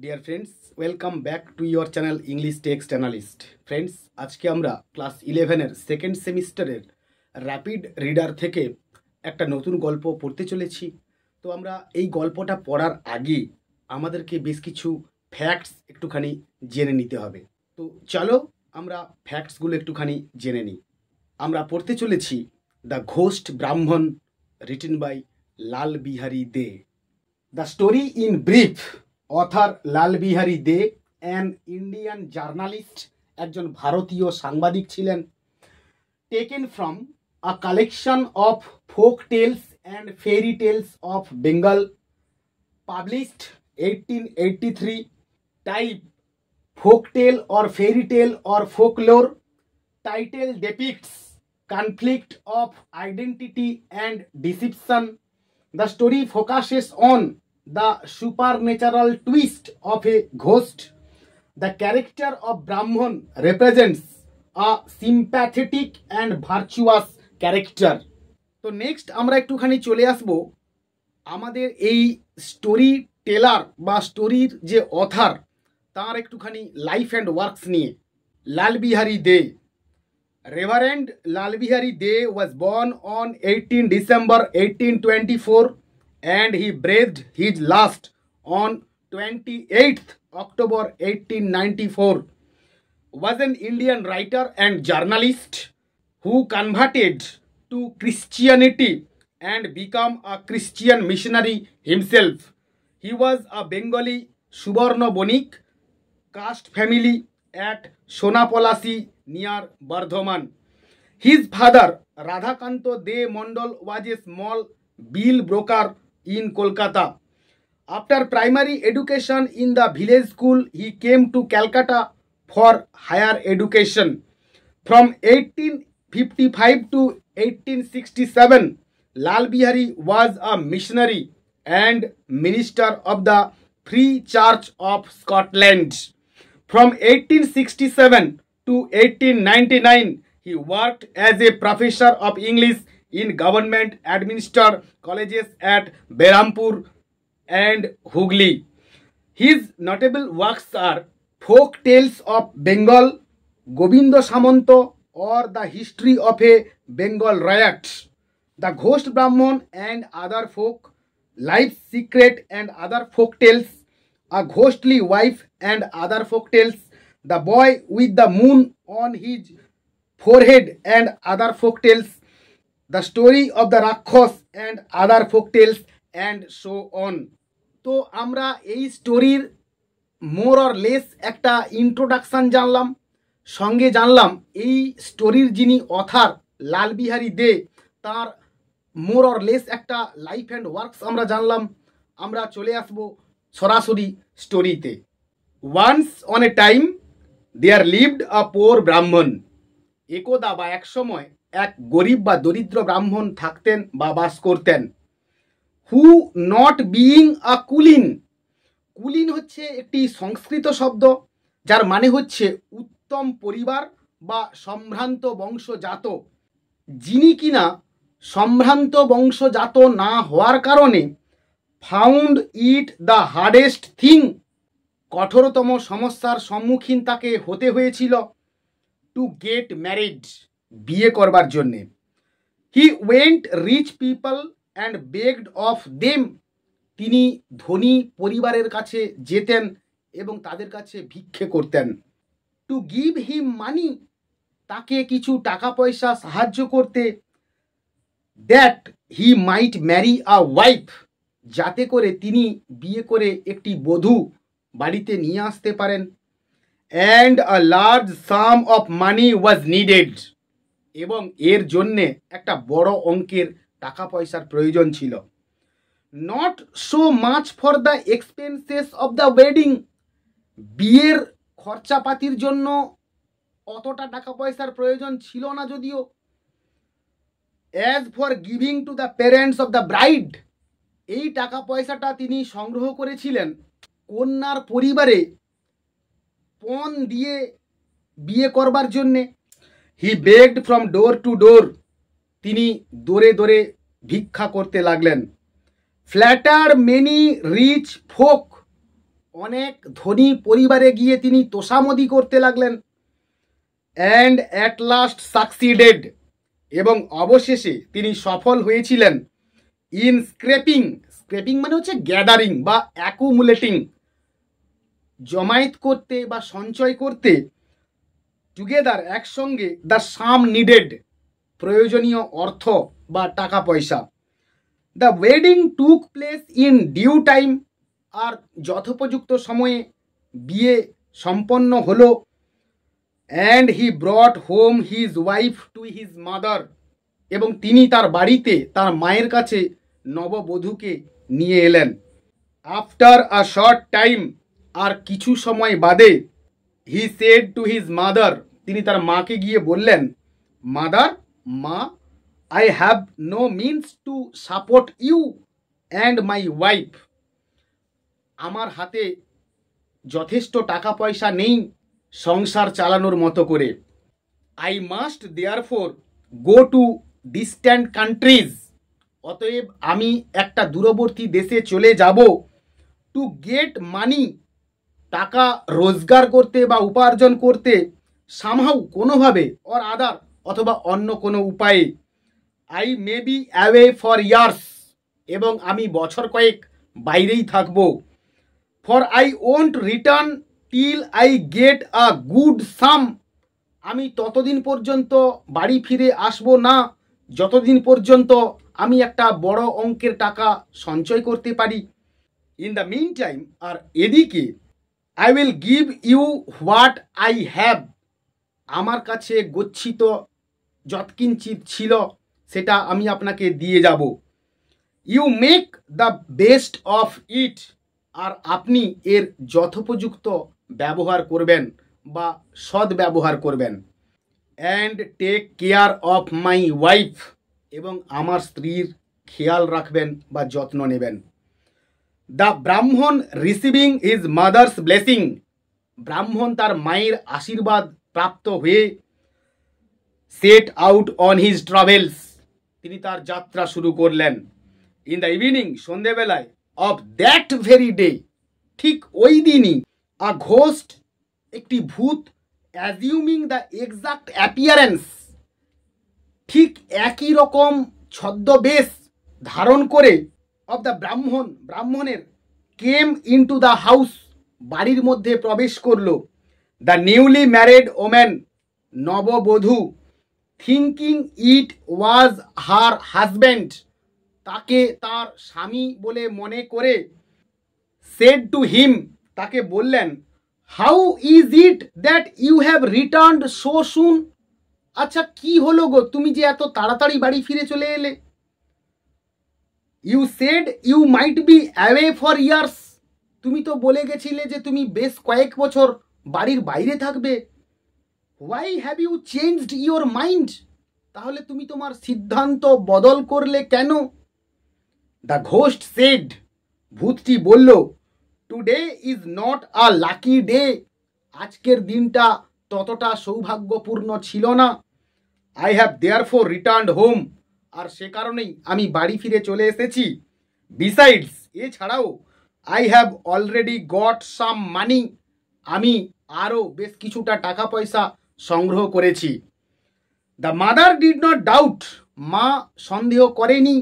Dear friends, welcome back to your channel English text analyst. Friends, আজকে আমরা class 11-এর second সেমিস্টারের rapid reader থেকে একটা নতুন গল্প পড়তে চলেছি। তো আমরা এই গল্পটা পড়ার আগে আমাদেরকে বেশ কিছু ফ্যাক্টস একটুখানি জেনে নিতে হবে। তো চলো আমরা ফ্যাক্টসগুলো একটুখানি জেনে নিই। আমরা পড়তে চলেছি the ghost Brahman, written by Lal Bihari Dey. The story in brief. Author Lal Bihari Dey an Indian journalist, একজন ভারতীয় সাংবাদিক ছিলেন। Taken from a collection of folk tales and fairy tales of Bengal, published 1883। Type folk tale or fairy tale or folklore. Title depicts conflict of identity and deception. The story focuses on the supernatural twist of a ghost. The character of Brahman represents a sympathetic and virtuous character. তো next আমরা একটুখানি চলে আসবো আমাদের এই story teller বা স্টোরির যে অথার তার একটুখানি লাইফ অ্যান্ড ওয়ার্কস নিয়ে। লাল বিহারী দে। Reverend Lal Bihari De was born on 18 December 1824 and he breathed his last on 28th October 1894. Was an Indian writer and journalist who converted to Christianity and became a Christian missionary himself. He was a Bengali Subarna Bonik caste family at Sonapolasi near Bardhaman. His father, Radhakanto De Mondal, was a small bill broker in Kolkata. After primary education in the village school, he came to Calcutta for higher education. From 1855 to 1867, Lal Bihari was a missionary and minister of the Free Church of Scotland. From 1867 to 1899, he worked as a professor of English in government administered colleges at Berhampur and Hooghly. His notable works are Folk Tales of Bengal, Gobindo Samanto, or The History of a Bengal Riot, The Ghost Brahman and Other Folk, Life's Secret and Other Folk Tales, A Ghostly Wife and Other Folk Tales, The Boy with the Moon on His Forehead and Other Folk Tales, The Story of the Rakshas and Other Folk Tales, and so on. তো আমরা এই স্টোরির মোর or less একটা introduction জানলাম, সঙ্গে জানলাম এই স্টোরির যিনি অথার লাল বিহারী দে তার মোর অর লেস একটা লাইফ অ্যান্ড ওয়ার্কস আমরা জানলাম। আমরা চলে আসবো সরাসরি স্টোরিতে। Once on a time there lived a poor Brahmin. একদা বা এক সময় এক গরিব বা দরিদ্র ব্রাহ্মণ থাকতেন বা বাস করতেন। হু not being a cooling. Cooling হচ্ছে একটি সংস্কৃত শব্দ যার মানে হচ্ছে উত্তম পরিবার বা সম্ভ্রান্ত বংশজাত। যিনি কিনা সম্ভ্রান্ত বংশজাত না হওয়ার কারণে found it the hardest thing, কঠোরতম সমস্যার সম্মুখীন তাকে হতে হয়েছিল, টু গেট ম্যারিড, বিয়ে করবার জন্যে। He went rich people and begged of them, তিনি ধনী পরিবারের কাছে যেতেন এবং তাদের কাছে ভিক্ষে করতেন। টু গিভ হিম মানি, তাকে কিছু টাকা পয়সা সাহায্য করতে। That he might marry a wife, যাতে করে তিনি বিয়ে করে একটি বধূ বাড়িতে নিয়ে আসতে পারেন। And a large some of money was needed, এবং এর জন্যে একটা বড় অঙ্কের টাকা পয়সার প্রয়োজন ছিল। Not so much for the expenses of the wedding, বিয়ের খরচাপাতির জন্য অতটা টাকা পয়সার প্রয়োজন ছিল না যদিও। As for giving to the parents of the bride, এই টাকা পয়সাটা তিনি সংগ্রহ করেছিলেন কন্যার পরিবারে পণ দিয়ে বিয়ে করবার জন্যে। হি বেগড ফ্রম ডোর টু ডোর, তিনি দোরে দোরে ভিক্ষা করতে লাগলেন। ফ্ল্যাটার মেনি রিচ ফোক অনেক ধনী পরিবারে গিয়ে তিনি তোষামদি করতে লাগলেন। অ্যান্ড অ্যাট লাস্ট সাকসিডেড, এবং অবশেষে তিনি সফল হয়েছিলেন ইন স্ক্রেপিং, স্ক্রেপিং মানে হচ্ছে গ্যাদারিং বা অ্যাকুমুলেটিং, জমায়েত করতে বা সঞ্চয় করতে, টুগেদার একসঙ্গে, দ্য সাম নিডেড, প্রয়োজনীয় অর্থ বা টাকা পয়সা। The wedding took place in due time, আর যথোপযুক্ত সময়ে বিয়ে সম্পন্ন হলো। And he brought home his wife to his mother, এবং তিনি তার বাড়িতে তার মায়ের কাছে নববধূকে নিয়ে এলেন। আফটার আ শর্ট টাইম, আর কিছু সময় বাদে, he said to his mother, তিনি তার মাকে গিয়ে বললেন, মাদার, মা, I have no means to support you and my wife, আমার হাতে যথেষ্ট টাকা পয়সা নেই সংসার চালানোর মতো করে। I must therefore go to distant countries, অতএব আমি একটা দূরবর্তী দেশে চলে যাব, টু গেট মানি, টাকা রোজগার করতে বা উপার্জন করতে, সামহাউ কোনোভাবে, অর আদার, অথবা অন্য কোনো উপায়ে। I may be away for years, এবং আমি বছর কয়েক বাইরেই থাকবো। For I won't return till I get a good sum, আমি ততদিন পর্যন্ত বাড়ি ফিরে আসবো না যতদিন পর্যন্ত আমি একটা বড় অঙ্কের টাকা সঞ্চয় করতে পারি। ইন দ্য মিন টাইম, আর এদিকে, I will give you what I have, আমার কাছে গচ্ছিত যৎকিঞ্চিত ছিল সেটা আমি আপনাকে দিয়ে যাব। You make the best of it, আর আপনি এর যথোপযুক্ত ব্যবহার করবেন বা সদ্ব্যবহার করবেন। And take care of my wife, এবং আমার স্ত্রীর খেয়াল রাখবেন বা যত্ন নেবেন। দ্য ব্রাহ্মণ রিসিভিং হিজ মাদার্স ব্লেসিং, ব্রাহ্মণ তার মায়ের আশীর্বাদ প্রাপ্ত হয়ে, set out on his travels, তিনি তার যাত্রা শুরু করলেন। ইন দ্য ইভিনিং, সন্ধেবেলায়, অফ দ্যাট ভেরি ডে, ঠিক ওই দিনই, আ ঘোস্ট, একটি ভূত, অ্যাজিউমিং দ্য এক্সাক্ট অ্যাপিয়ারেন্স, ঠিক একই রকম ছদ্মবেশ ধারণ করে, অফ দ্য ব্রাহ্মণ, ব্রাহ্মণের, কেম ইনটু দ্য হাউস, বাড়ির মধ্যে প্রবেশ করলো। দ্য নিউলি ম্যারেড ওম্যান, নববধূ, thinking it was her husband, তাকে তার স্বামী বলে মনে করে, সেড টু হিম, তাকে বললেন, how is it that you have returned so soon, আচ্ছা কি হলো গো, তুমি যে এত তাড়াতাড়ি বাড়ি ফিরে চলে এলে। You said you might be away for years, তুমি তো বলে গেছিলে যে তুমি বেশ কয়েক বছর বাড়ির বাইরে থাকবে। Why have you changed your mind, তাহলে তুমি তোমার সিদ্ধান্ত বদল করলে কেন। দ্য ঘোস্ট সেড, ভূতটি বলল, today is not a lucky day, আজকের দিনটা ততটা সৌভাগ্যপূর্ণ ছিল না। I have therefore returned home, আর সে কারণেই আমি বাড়ি ফিরে চলে এসেছি। বিসাইডস, এছাড়াও, I have already got some money, আমি আরও বেশ কিছুটা টাকা পয়সা সংগ্রহ করেছি। The mother did not doubt, মা সন্দেহ করেনি,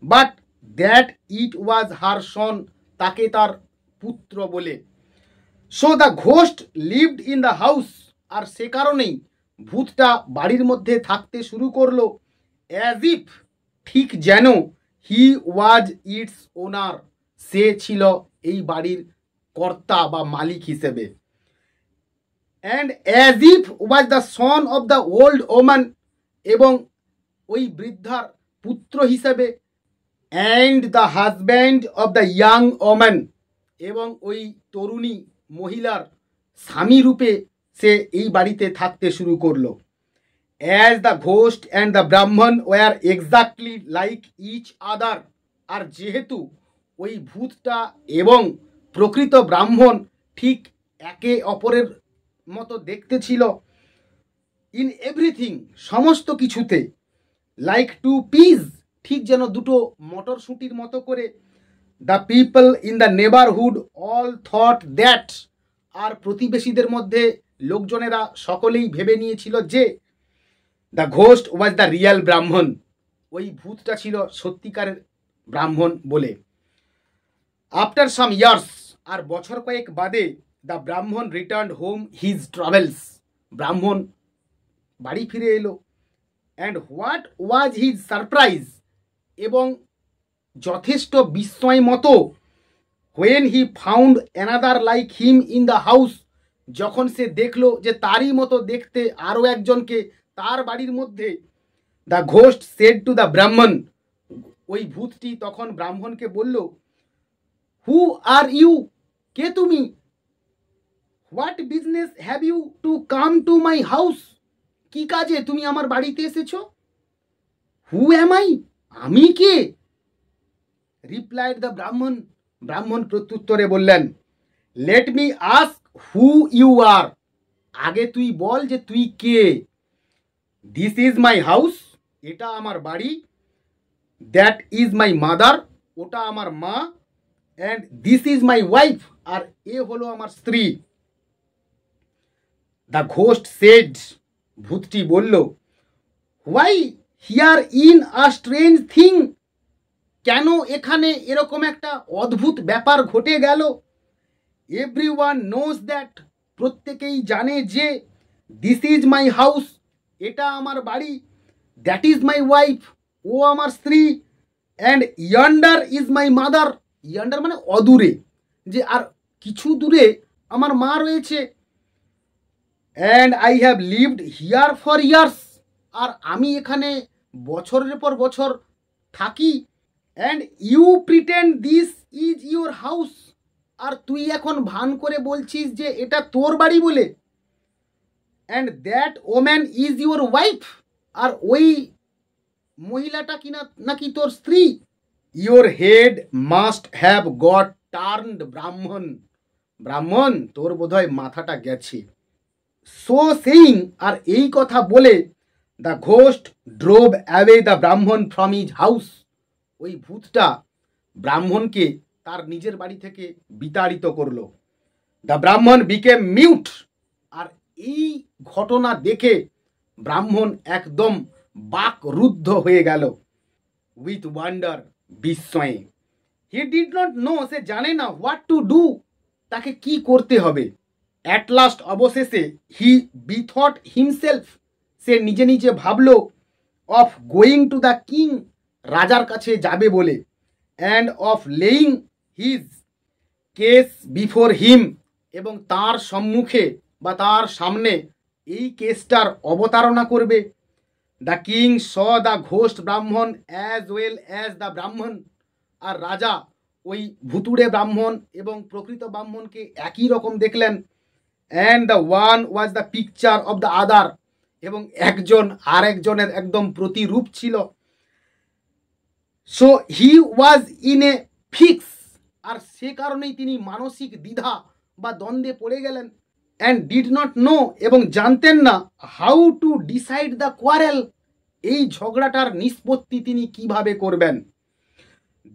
বাট দ্যাট ইট ওয়াজ হার সন, তাকে তার পুত্র বলে। So the ghost lived in the house, আর সে কারণেই ভূতটা বাড়ির মধ্যে থাকতে শুরু করলো। অ্যাজ ইফ, ঠিক যেন, হি ওয়াজ ইটস ওনার, সে ছিল এই বাড়ির কর্তা বা মালিক হিসেবে। And as if was the son of the old woman, এবং ওই বৃদ্ধার পুত্র হিসেবে। And the husband of the young woman, এবং ওই তরুণী মহিলার স্বামী রূপে সে এই বাড়িতে থাকতে শুরু করলো। As the ghost and the Brahmin were exactly like each other, আর যেহেতু ওই ভূতটা এবং প্রকৃত ব্রাহ্মণ ঠিক একে অপরের মতো দেখতে ছিল, ইন এভরিথিং, সমস্ত কিছুতে, লাইক টু পিস, ঠিক যেন দুটো মটরশুঁটির মতো করে, the people in the neighbourhood all thought that, আর প্রতিবেশীদের মধ্যে লোকজনেরা সকলেই ভেবে নিয়েছিল যে the ghost was the real Brahmin, ওই ভূতটা ছিল সত্যিকারের ব্রাহ্মণ বলে। আফটার সাম ইয়ার্স, আর বছর কয়েক বাদে, দ্য ব্রাহ্মণ রিটার্ন হোম হিজ ট্রাভেলস, ব্রাহ্মণ বাড়ি ফিরে এলো। And what was his surprise, এবং যথেষ্ট বিস্ময় মতো, when he found another like him in the house, যখন সে দেখলো যে তারই মতো দেখতে আরও একজনকে তার বাড়ির মধ্যে। The ghost shed to the ব্রাহ্মণ, ওই ভূতটি তখন ব্রাহ্মণকে বলল, হু আর ইউ, কে তুমি? What business have you to come to my house, কি কাজে তুমি আমার বাড়িতে এসেছো? হু অ্যাম আই, আমি কে? রিপ্লাইড দ্য ব্রাহ্মণ, ব্রাহ্মণ প্রত্যুত্তরে বললেন, let me ask who you are, আগে তুই বল যে তুই কে। দিস ইজ মাই হাউস, এটা আমার বাড়ি। দ্যাট ইজ মাই মাদার, ওটা আমার মা। And this is my wife, আর এ হলো আমার স্ত্রী। দ্য ঘোস্ট সেড, ভূতটি বলল, why here in a strange thing, কেন এখানে এরকম একটা অদ্ভুত ব্যাপার ঘটে গেল? এভরিওয়ান নোজ দ্যাট, প্রত্যেকেই জানে যে, দিস ইজ মাই হাউস, এটা আমার বাড়ি। দ্যাট ইজ মাই ওয়াইফ, ও আমার স্ত্রী। And yonder is my mother, yonder মানে অদূরে, যে আর কিছু দূরে আমার মা রয়েছে। And I have lived here for years, আর আমি এখানে বছরের পর বছর থাকি। And you pretend this is your house, আর তুই এখন ভান করে বলছিস যে এটা তোর বাড়ি বলে। And that woman is your wife, আর ওই মহিলাটা কিনা নাকি তোর স্ত্রী। Your head must have got turned Brahmin, Brahmin তোর বোধহয় মাথাটা গেছে। সো সেইং, আর এই কথা বলে, the ghost drove away the ব্রাহ্মণ ফ্রম হিজ হাউস, ওই ভূতটা ব্রাহ্মণকে তার নিজের বাড়ি থেকে বিতাড়িত করলো। দ্য ব্রাহ্মণ বিকেম মিউট, আর এই ঘটনা দেখে ব্রাহ্মণ একদম বাকরুদ্ধ হয়ে গেল। উইথ ওয়ান্ডার, বিস্ময়ে। হি ডিড নট নো, সে জানে না হোয়াট টু ডু, তাকে কি করতে হবে। অ্যাট লাস্ট, অবশেষে, হি বিথট হিমসেলফ, সে নিজে নিজে ভাবলো, of going to the king, রাজার কাছে যাবে বলে। And of laying his case before him, এবং তার সম্মুখে বা তার সামনে এই কেসটার অবতারণা করবে। The king saw the ghost ব্রাহ্মণ অ্যাজ ওয়েল অ্যাজ দ্য ব্রাহ্মণ, আর রাজা ওই ভুতুড়ে ব্রাহ্মণ এবং প্রকৃত ব্রাহ্মণকে একই রকম দেখলেন। And the one was the picture of the other, এবং একজন আর একজনের একদম প্রতিরূপ ছিল। So he was in a fix, আর সে কারণেই তিনি মানসিক দ্বিধা বা দ্বন্দ্বে পড়ে গেলেন। অ্যান্ড ডিড নট নো, এবং জানতেন না, how to decide the quarrel, এই ঝগড়াটার নিষ্পত্তি তিনি কিভাবে করবেন।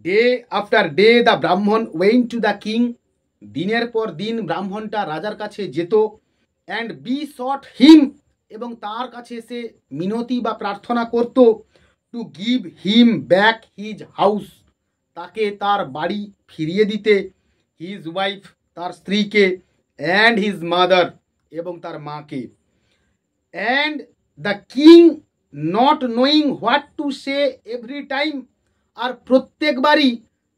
Day after day the Brahmin went to the king, দিনের পর দিন ব্রাহ্মণটা রাজার কাছে যেত। অ্যান্ড বি সট হিম, এবং তার কাছে সে মিনতি বা প্রার্থনা করত, to give him back his house, তাকে তার বাড়ি ফিরিয়ে দিতে। হিজ ওয়াইফ, তার স্ত্রীকে। অ্যান্ড হিজ মাদার, এবং তার মাকে। And the king not knowing what to say every time, আর প্রত্যেকবারই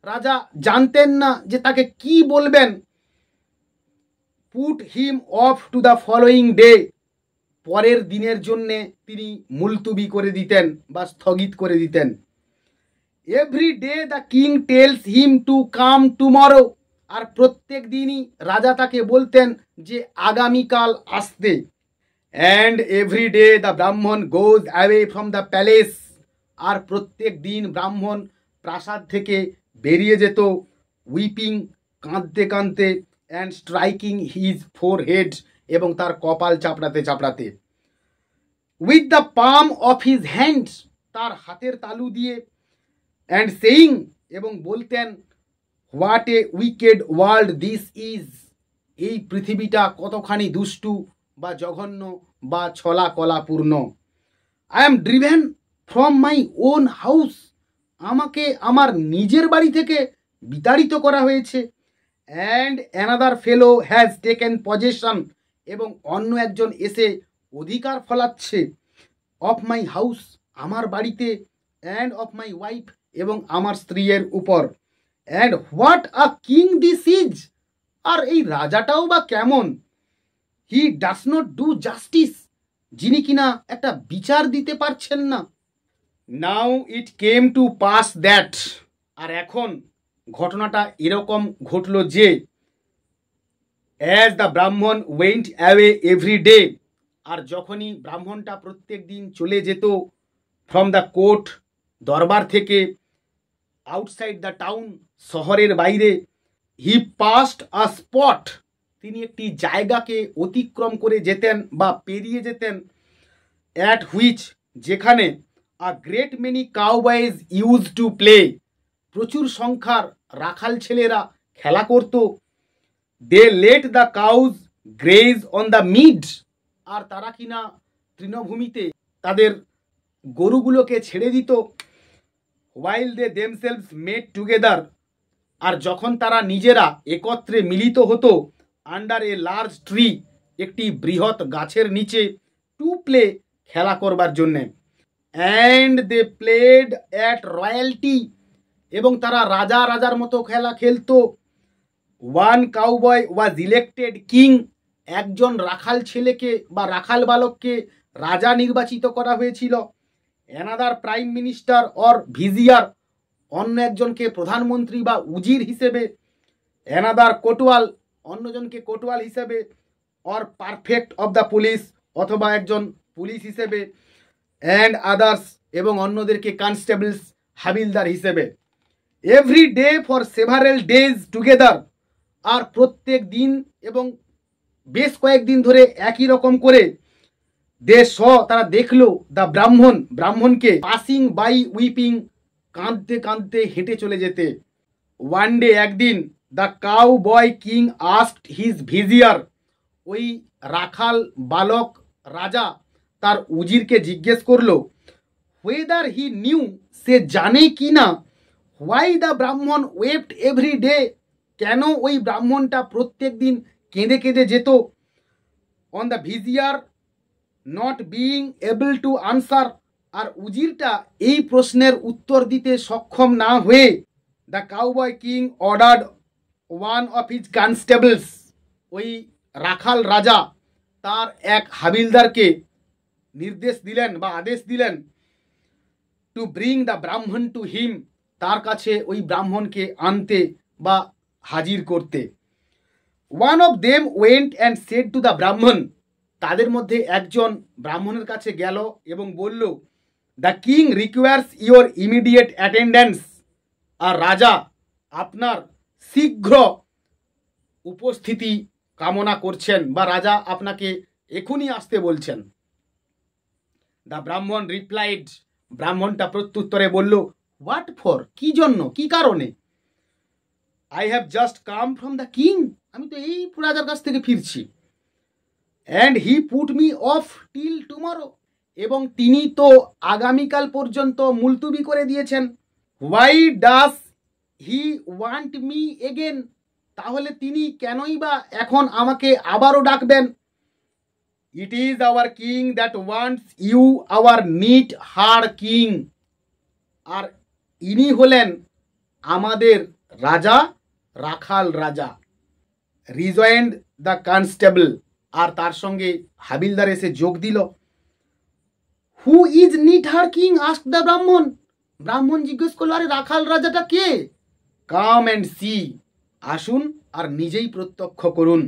রাজা জানতেন না যে তাকে কি বলবেন। Put him off to the following day, পরের দিনের জন্যে তিনি মুলতুবি করে দিতেন বা স্থগিত করে দিতেন। Every day the king tells him to come tomorrow, আর প্রত্যেক দিনই রাজা তাকে বলতেন যে আগামীকাল আসতে। অ্যান্ড এভরি ডে দ্য ব্রাহ্মণ গোজ অ্যাওয়ে ফ্রম দ্য প্যালেস, আর প্রত্যেক দিন ব্রাহ্মণ প্রাসাদ থেকে বেরিয়ে যেত, উইপিং, কাঁদতে কাঁদতে। And striking his forehead, এবং তার কপাল চাপড়াতে চাপড়াতে। With the palm of his hands, তার হাতের তালু দিয়ে। অ্যান্ড সেইং, এবং বলতেন, what a wicked world this is, এই পৃথিবীটা কতখানি দুষ্টু বা জঘন্য বা ছলা কলাপূর্ণ। I am driven from my own house, আমাকে আমার নিজের বাড়ি থেকে বিতাড়িত করা হয়েছে। And another fellow has taken possession, এবং অন্য একজন এসে অধিকার ফলাচ্ছে, অফ মাই হাউস, আমার বাড়িতে, অ্যান্ড অফ মাই ওয়াইফ, এবং আমার স্ত্রীর উপর। And what a king this is, আর এই রাজাটাও বা কেমন। He does not do justice, যিনি কিনা একটা বিচার দিতে পারছেন না। Now it came to pass that, আর এখন ঘটনাটা এরকম ঘটল যে, as the Brahmin went away every day, আর যখনই ব্রাহ্মণটা প্রত্যেক দিন চলে যেত ফ্রম দ্য কোর্ট, দরবার থেকে, আউটসাইড দ্য টাউন, শহরের বাইরে, হি পাস্ট আ স্পট, তিনি একটি জায়গাকে অতিক্রম করে যেতেন বা পেরিয়ে যেতেন, অ্যাট হুইচ, যেখানে a great many cowboys use to play, প্রচুর সংখ্যার রাখাল ছেলেরা খেলা করত। They let the cows graze on the mead, আর তারা কিনা তৃণভূমিতে তাদের গরুগুলোকে ছেড়ে দিত। while they themselves met together, আর যখন তারা নিজেরা একত্রে মিলিত হতো, আন্ডার এ লার্জ ট্রি, একটি বৃহৎ গাছের নিচে, টু প্লে, খেলা করবার জন্যে। And they played at royalty, এবং তারা রাজা রাজার মতো খেলা খেলতো। One cowboy was elected king, একজন রাখাল ছেলেকে বা রাখাল বালককে রাজা নির্বাচিত করা হয়েছিল। অ্যানাদার প্রাইম মিনিস্টার অর ভিজিয়ার, অন্য একজনকে প্রধানমন্ত্রী বা উজির হিসেবে। অ্যানাদার কোটওয়াল, অন্যজনকে কোটওয়াল হিসেবে। Or perfect of the police, অথবা একজন পুলিশ হিসেবে। অ্যান্ড আদার্স, এবং অন্যদেরকে কনস্টেবলস, হাবিলদার হিসেবে। Every day for several days together, আর প্রত্যেক দিন এবং বেশ কয়েকদিন ধরে একই রকম করে। দে স, তারা দেখলো, দ্য ব্রাহ্মণ, ব্রাহ্মণকে, পাসিং বাই উইপিং, কাঁদতে কাঁদতে হেঁটে চলে যেতে। ওয়ান ডে, একদিন, the cowboy king asked his vizier, ওই রাখাল বালক রাজা তার উজিরকে জিজ্ঞেস করলো, হোয়েদার হি নিউ, সে জানে কি না, why the Brahmin wept every day, কেন ওই ব্রাহ্মণটা প্রত্যেক দিন কেঁদে কেঁদে যেত। On the vizier not being able to answer, আর উজিরটা এই প্রশ্নের উত্তর দিতে সক্ষম না হয়ে, the cowboy king ordered one of his constables, ওই রাখাল রাজা তার এক হাবিলদারকে নির্দেশ দিলেন বা আদেশ দিলেন, to bring the Brahmin to him, তার কাছে ওই ব্রাহ্মণকে আনতে বা হাজির করতে। One of them went and said to the Brahmin, তাদের মধ্যে একজন ব্রাহ্মণের কাছে গেল এবং বলল, the king requires your immediate attendance, আর রাজা আপনার শীঘ্র উপস্থিতি কামনা করছেন বা রাজা আপনাকে এখনই আসতে বলছেন। দ্য ব্রাহ্মণ রিপ্লাইড, ব্রাহ্মণটা প্রত্যুত্তরে বলল, হোয়াট ফর, কি জন্য, কি কারণে। I have just come from the king, আমি তো এই রাজার কাছ থেকে ফিরছি। And he put me off till tomorrow, এবং তিনি তো আগামীকাল পর্যন্ত মুলতুবি করে দিয়েছেন। Why does he want me again, তাহলে তিনি কেনই বা এখন আমাকে আবারও ডাকবেন। It is our king that wants you, our neatherd king, আর ইনি হলেন আমাদের রাজা, রাখাল রাজা। রিজয়েন্ড দ্য কনস্টেবল, আর তার সঙ্গে হাবিলদার এসে যোগ দিল। Who is neatherd king ask the Brahmin, ব্রাহ্মণ জিজ্ঞেস করলো, আরে রাখাল রাজাটা কে। কাম অ্যান্ড সি, আসুন আর নিজেই প্রত্যক্ষ করুন,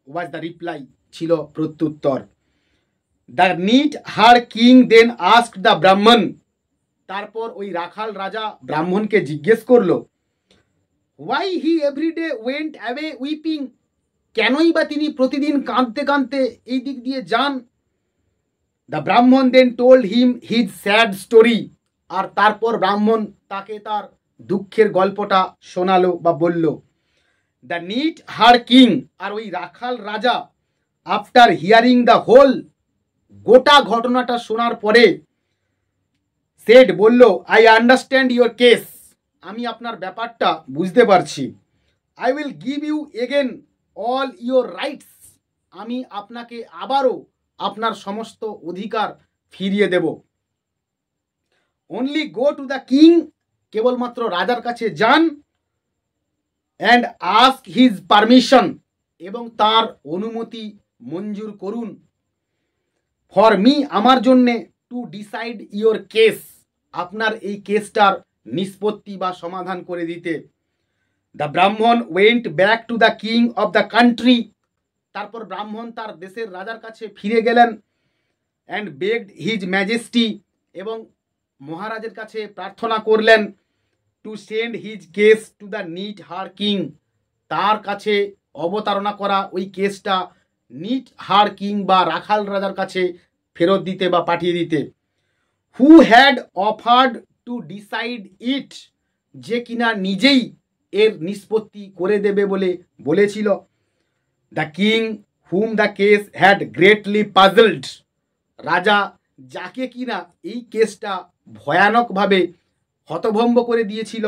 ওয়াজ দ্য রিপ্লাই, ছিল প্রত্যুত্তর। The neatherd king then asked the Brahmin, তারপর ওই রাখাল রাজা ব্রাহ্মণকে জিজ্ঞেস করলো, why he everyday went away weeping, কেনই বা তিনি প্রতিদিন কাঁদতে কাঁদতে এই দিক দিয়ে যান। The Brahmin then told him his sad story, আর তারপর ব্রাহ্মণ তাকে তার দুঃখের গল্পটা শোনালো বা বলল। দ্য নিট হার কিং, আর ওই রাখাল রাজা আফটার হিয়ারিং দ্য হোল, গোটা ঘটনাটা শোনার পরে সেড বলল, আই আন্ডারস্ট্যান্ড ইউর কেস, আমি আপনার ব্যাপারটা বুঝতে পারছি। I will give you again all your rights, আমি আপনাকে আবারও আপনার সমস্ত অধিকার ফিরিয়ে দেব। Only go to the king, কেবলমাত্র রাজার কাছে যান, অ্যান্ড আস্ক হিজ পারমিশন, এবং তার অনুমতি মঞ্জুর করুন। ফর মি, আমার জন্যে, টু ডিসাইড ইয়োর কেস, আপনার এই কেসটার নিষ্পত্তি বা সমাধান করে দিতে। The Brahmin went back to the king of the country, তারপর ব্রাহ্মণ তার দেশের রাজার কাছে ফিরে গেলেন। অ্যান্ড বেগড হিজ ম্যাজেস্টি, এবং মহারাজের কাছে প্রার্থনা করলেন, to send his case to the neatherd king, তার কাছে অবতারণা করা ওই কেসটা নিট হার কিং বা রাখাল রাজার কাছে ফেরত দিতে বা পাঠিয়ে দিতে। Who had offered to decide it, যে কিনা নিজেই এর নিষ্পত্তি করে দেবে বলে বলেছিল। The king whom the case had greatly puzzled, রাজা যাকে কিনা এই কেসটা ভয়ানকভাবে হতভম্ব করে দিয়েছিল।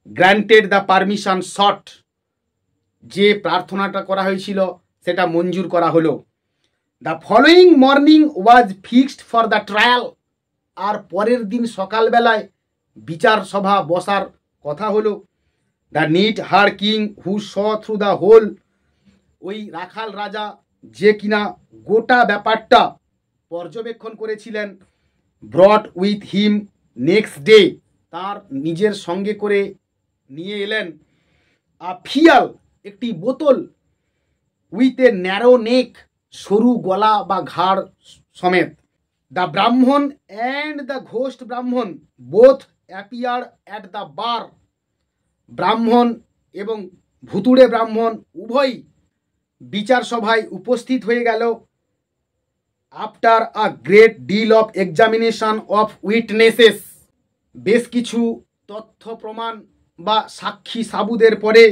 গ্রান্টেড দ্য পারমিশন শট, যে প্রার্থনাটা করা হয়েছিল সেটা মঞ্জুর করা হলো। The following morning was fixed for the trial, আর পরের দিন সকালবেলায় বিচার সভা বসার কথা হলো। The neatherd king who saw through the whole, ওই রাখাল রাজা যে কিনা গোটা ব্যাপারটা পর্যবেক্ষণ করেছিলেন। Brought with him next day, তার নিজের সঙ্গে করে নিয়ে এলেন আ ফিয়াল, একটি বোতল, উইথ এ ন্যারো নেক, সরু গলা বা ঘাড় সমেত। দ্য ব্রাহ্মণ অ্যান্ড দ্য ঘোস্ট ব্রাহ্মণ বোথ অ্যাপিয়ার অ্যাট দ্য বার, ব্রাহ্মণ এবং ভুতুড়ে ব্রাহ্মণ উভয়ই বিচার সভায় উপস্থিত হয়ে গেল। After a great deal of examination of witnesses, বেশ কিছু তথ্য প্রমাণ বা সাক্ষী সাবুদের পরে,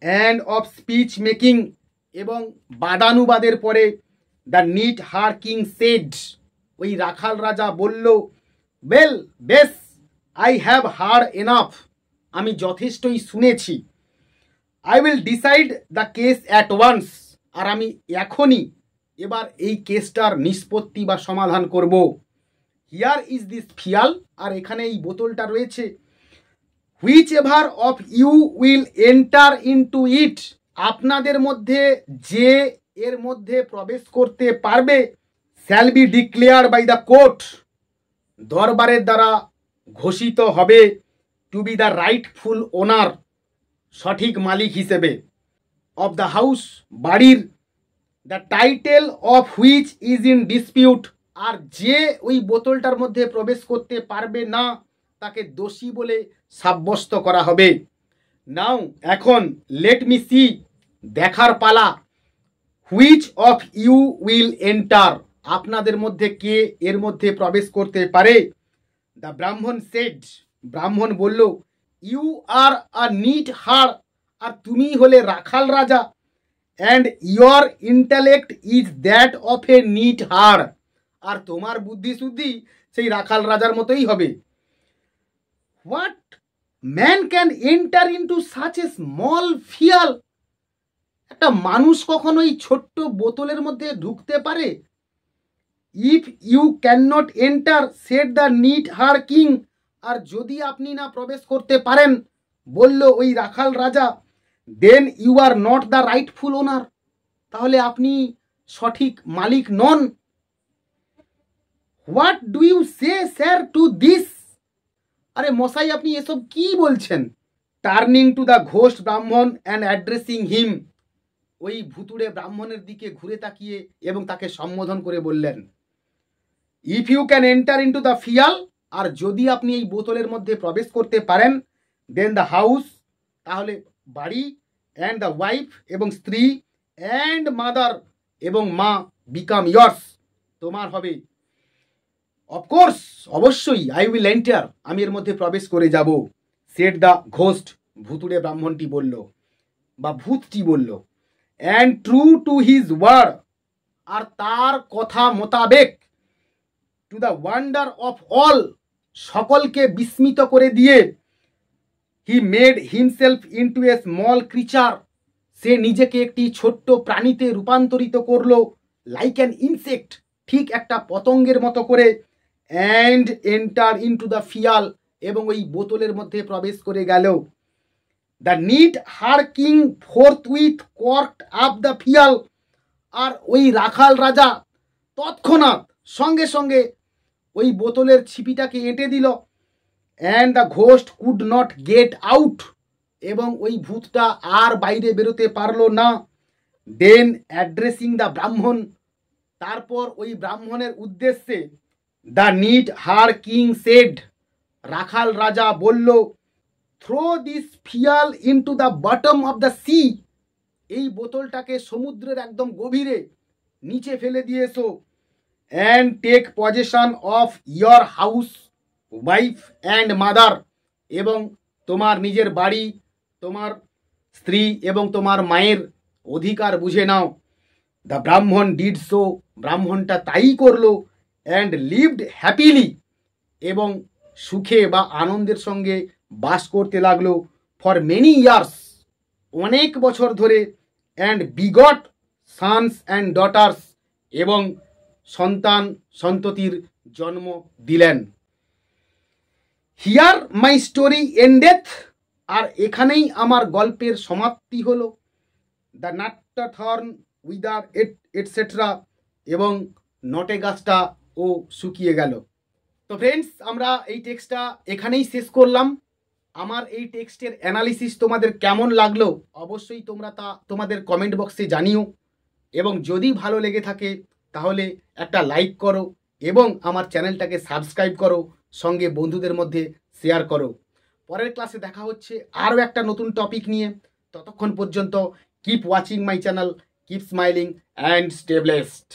অ্যান্ড অফ স্পিচ মেকিং, এবং বাদানুবাদের পরে, the neatherd king said, ওই রাখাল রাজা বলল, ওয়েল, বেশ, আই হ্যাভ হার্ড এনাফ, আমি যথেষ্টই শুনেছি। I will decide the case at once, আর আমি এখনই এবার এই কেসটার নিষ্পত্তি বা সমাধান করব। হিয়ার ইজ দিস ফিয়াল, আর এখানে এই বোতলটা রয়েছে। Which ever of you will enter into ইট, আপনাদের মধ্যে যে এর মধ্যে প্রবেশ করতে পারবে, shall be declare by the court, দরবারের দ্বারা ঘোষিত হবে, টু বি দ্য রাইটফুল ওনার, সঠিক মালিক হিসেবে, অফ দ্য হাউস, বাড়ির, the title of which is in dispute, আর যে ওই বোতলটার মধ্যে প্রবেশ করতে পারবে না তাকে দোষী বলে সাব্যস্ত করা হবে। নাও, এখন, লেট মি সি, দেখার পালা, which of you will enter, আপনাদের মধ্যে কে এর মধ্যে প্রবেশ করতে পারে। দ্য ব্রাহ্মণ সেড, ব্রাহ্মণ বলল, ইউ আর আ নিট হার, আর তুমি হলে রাখাল রাজা, and your intellect is that of a neatherd, আর তোমার বুদ্ধি শুদ্ধি সেই রাখাল রাজার মতোই হবে। What man can enter into such a small phial, একটা মানুষ কখনো এই ছোট্ট বোতলের মধ্যে ঢুকতে পারে। If you can not enter, said the neatherd king, আর যদি আপনি না প্রবেশ করতে পারেন, বলল ওই রাখাল রাজা, then you are not the rightful owner, তাহলে আপনি সঠিক মালিক নন। What do you say sir to this, আরে মশাই আপনি এসব কি বলছেন। Turning to the ghost Brahmin and addressing him, ওই ভুতুড়ে ব্রাহ্মণের দিকে ঘুরে তাকিয়ে এবং তাকে সম্বোধন করে বললেন, if you can enter into the phial, আর যদি আপনি এই বোতলের মধ্যে প্রবেশ করতে পারেন, দেন দ্য হাউস, তাহলে বাড়ি, অ্যান্ড দ্য ওয়াইফ, এবং স্ত্রী, অ্যান্ড মাদার, এবং মা, বিকাম ইয়ার্স, তোমার হবে। অফকোর্স, অবশ্যই, আই উইল এন্টার, আমি এর মধ্যে প্রবেশ করে যাব। সেড দ্য ঘোস্ট, ভুতুড়ে ব্রাহ্মণটি বলল বা ভূতটি বলল। And true to his word, আর তার কথা মোতাবেক, to the wonder of all, সকলকে বিস্মিত করে দিয়ে, he made himself into a small creature, সে নিজেকে একটি ছোট্ট প্রাণীতে রূপান্তরিত করলো, লাইক অ্যান ইনসেক্ট, ঠিক একটা পতঙ্গের মতো করে, and enter into the phial, এবং ওই বোতলের মধ্যে প্রবেশ করে গেল। The neatherd king forthwith corked up the phial, আর ওই রাখাল রাজা তৎক্ষণাৎ সঙ্গে সঙ্গে ওই বোতলের ছিপিটাকে এঁটে দিল। And the ghost could not get out, এবং ওই ভূতটা আর বাইরে বেরোতে পারলো না। দেন অ্যাড্রেসিং দ্য ব্রাহ্মণ, তারপর ওই ব্রাহ্মণের উদ্দেশ্যে, the neatherd king said, রাখাল রাজা বলল, throw this phial into the bottom of the sea, এই বোতলটাকে সমুদ্রের একদম গভীরে নিচে ফেলে দিয়েছো। And take possession of your house, wife and mother, এবং তোমার নিজের বাড়ি, তোমার স্ত্রী এবং তোমার মায়ের অধিকার বুঝে নাও। দ্য ব্রাহ্মণ ডিড সো, ব্রাহ্মণটা তাই করলো। অ্যান্ড লিভড হ্যাপিলি, এবং সুখে বা আনন্দের সঙ্গে বাস করতে লাগলো, ফর মেনি ইয়ার্স, অনেক বছর ধরে। অ্যান্ড বিগট সানস অ্যান্ড ডটার্স, এবং সন্তান সন্ততির জন্ম দিলেন। হিয়ার মাই স্টোরি এন্ডেথ, আর এখানেই আমার গল্পের সমাপ্তি হলো। দ্য নাটটা থর্ন উইদার এটসেট্রা, এবং নটে গাছটা ও শুকিয়ে গেল। তো ফ্রেন্ডস, আমরা এই টেক্সটটা এখানেই শেষ করলাম। আমার এই টেক্সটের অ্যানালিসিস তোমাদের কেমন লাগলো অবশ্যই তোমরা তা তোমাদের কমেন্ট বক্সে জানিও, এবং যদি ভালো লেগে থাকে তাহলে একটা লাইক করো এবং আমার চ্যানেলটাকে সাবস্ক্রাইব করো, সঙ্গে বন্ধুদের মধ্যে শেয়ার করো। পরের ক্লাসে দেখা হচ্ছে আরও একটা নতুন টপিক নিয়ে। ততক্ষণ পর্যন্ত keep watching my channel, keep smiling and stay blessed.